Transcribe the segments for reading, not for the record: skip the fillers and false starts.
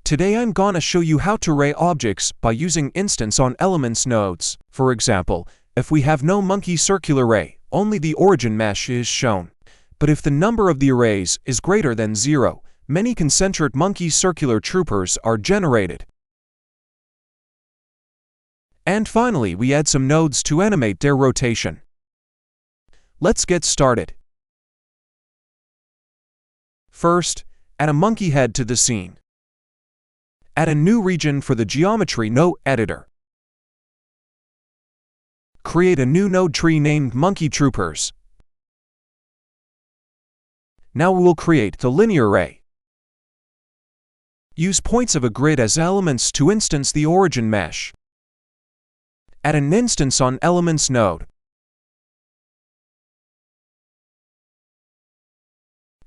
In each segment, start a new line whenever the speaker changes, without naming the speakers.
Today I'm gonna show you how to array objects by using instanceonelements nodes. For example, if we have no monkey circular array, only the origin mesh is shown. But if the number of the arrays is greater than 0, many concentric monkey circular troopers are generated. And finally, we add some nodes to animate their rotation. Let's get started. First, add a monkey head to the scene. Add a new region for the geometry node editor. Create a new node tree named Monkey Troopers. Now we will create the linear array. Use points of a grid as elements to instance the origin mesh. Add an instanceonelements node.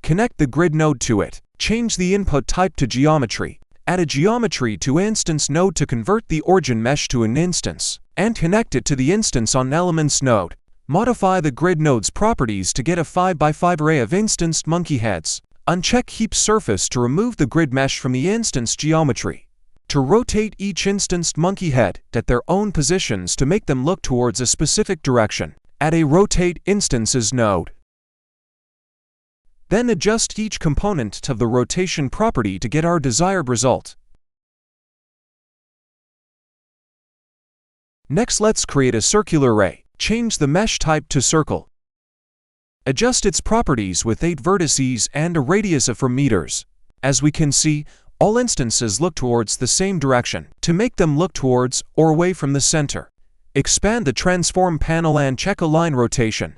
Connect the grid node to it. Change the input type to geometry. Add a geometry to instance node to convert the origin mesh to an instance, and connect it to the instanceonelements node. Modify the grid node's properties to get a 5x5 array of instanced monkey heads. Uncheck Heap Surface to remove the grid mesh from the instance geometry. To rotate each instanced monkey head at their own positions to make them look towards a specific direction, add a Rotate Instances node. Then adjust each component of the rotation property to get our desired result. Next, let's create a circular array. Change the mesh type to circle. Adjust its properties with 8 vertices and a radius of 4 meters. As we can see, all instances look towards the same direction. To make them look towards or away from the center, expand the transform panel and check alignrotation.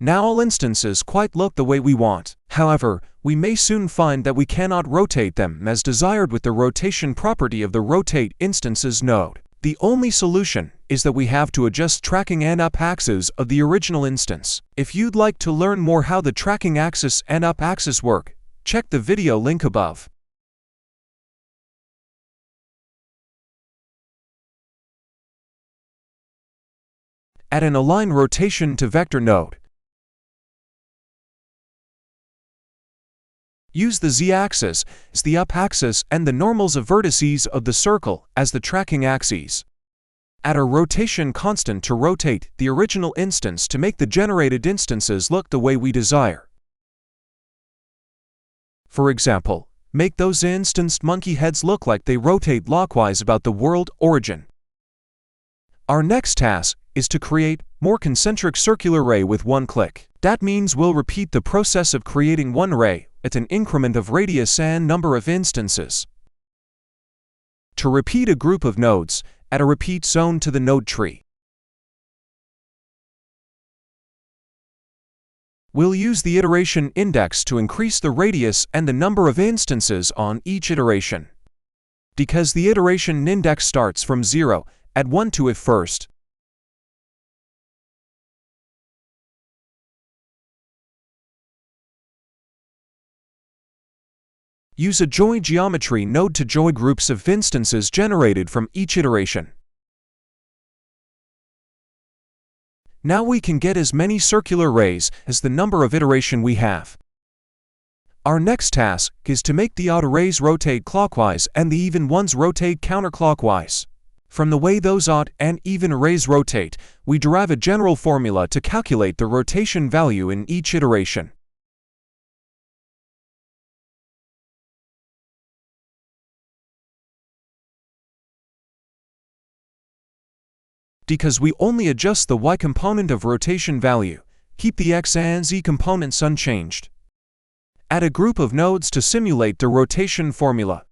Now all instances quite look the way we want. However, we may soon find that we cannot rotate them as desired with the rotation property of the rotate instances node. The only solution is that we have to adjust tracking and up axis of the original instance. If you'd like to learn more how the tracking axis and up axis work, check the video link above. Add an alignrotation to vector node. Use the z-axis as the up axis and the normals of vertices of the circle as the tracking axes. Add a rotation constant to rotate the original instance to make the generated instances look the way we desire. For example, make those instanced monkey heads look like they rotate clockwise about the world origin. Our next task is to create more concentric circular array with one click. That means we'll repeat the process of creating one array at an increment of radius and number of instances. To repeat a group of nodes, add a repeat zone to the node tree. We'll use the iteration index to increase the radius and the number of instances on each iteration. Because the iteration index starts from 0, add 1 to it first. Use a joingeometry node to join groups of instances generated from each iteration. Now we can get as many circular arrays as the number of iteration we have. Our next task is to make the odd arrays rotate clockwise and the even ones rotate counterclockwise. From the way those odd and even arrays rotate, we derive a general formula to calculate the rotation value in each iteration. Because we only adjust the y component of rotation value, keep the x and z components unchanged. Add a group of nodes to simulate the rotation formula.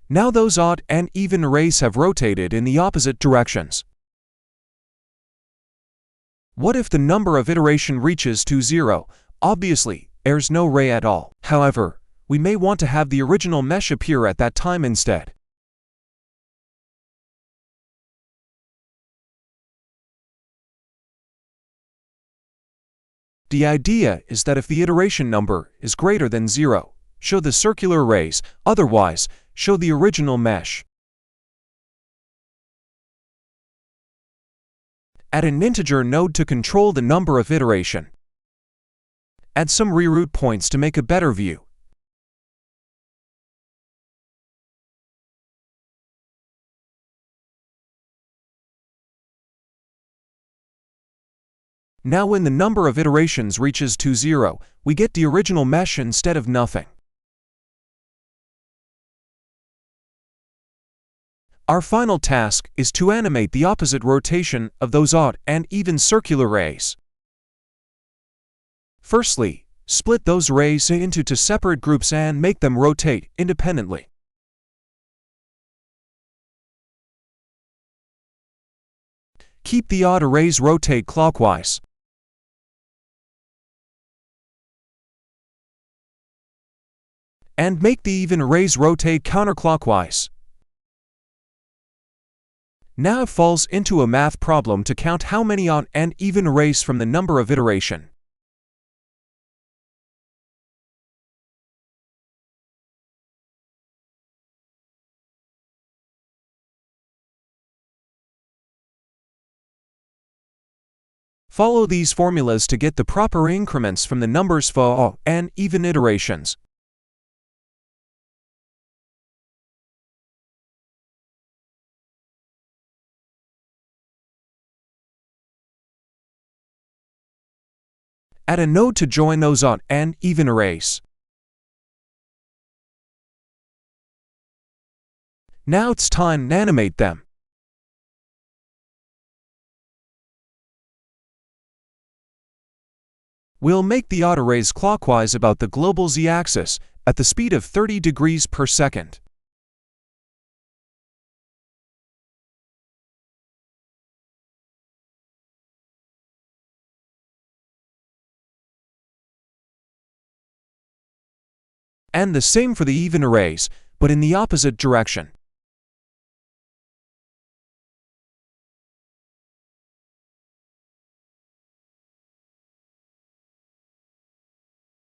Now those odd and even arrays have rotated in the opposite directions. What if the number of iteration reaches to 0? Obviously, there's no array at all. However, we may want to have the original mesh appear at that time instead. The idea is that if the iteration number is greater than 0, show the circular arrays, otherwise, show the original mesh. Add an integer node to control the number of iteration. Add some reroute points to make a better view. Now when the number of iterations reaches to 0, we get the original mesh instead of nothing. Our final task is to animate the opposite rotation of those odd and even circular rays. Firstly, split those rays into two separate groups and make them rotate independently. Keep the odd rays rotate clockwise. And make the even rays rotate counterclockwise. Now it falls into a math problem to count how many odd and even rays from the number of iteration. Follow these formulas to get the proper increments from the numbers for odd and even iterations. Add a node to join those odd and even arrays. Now it's time to animate them. We'll make the odd arrays clockwise about the global z-axis at the speed of 30 degrees per second. And the same for the even arrays, but in the opposite direction.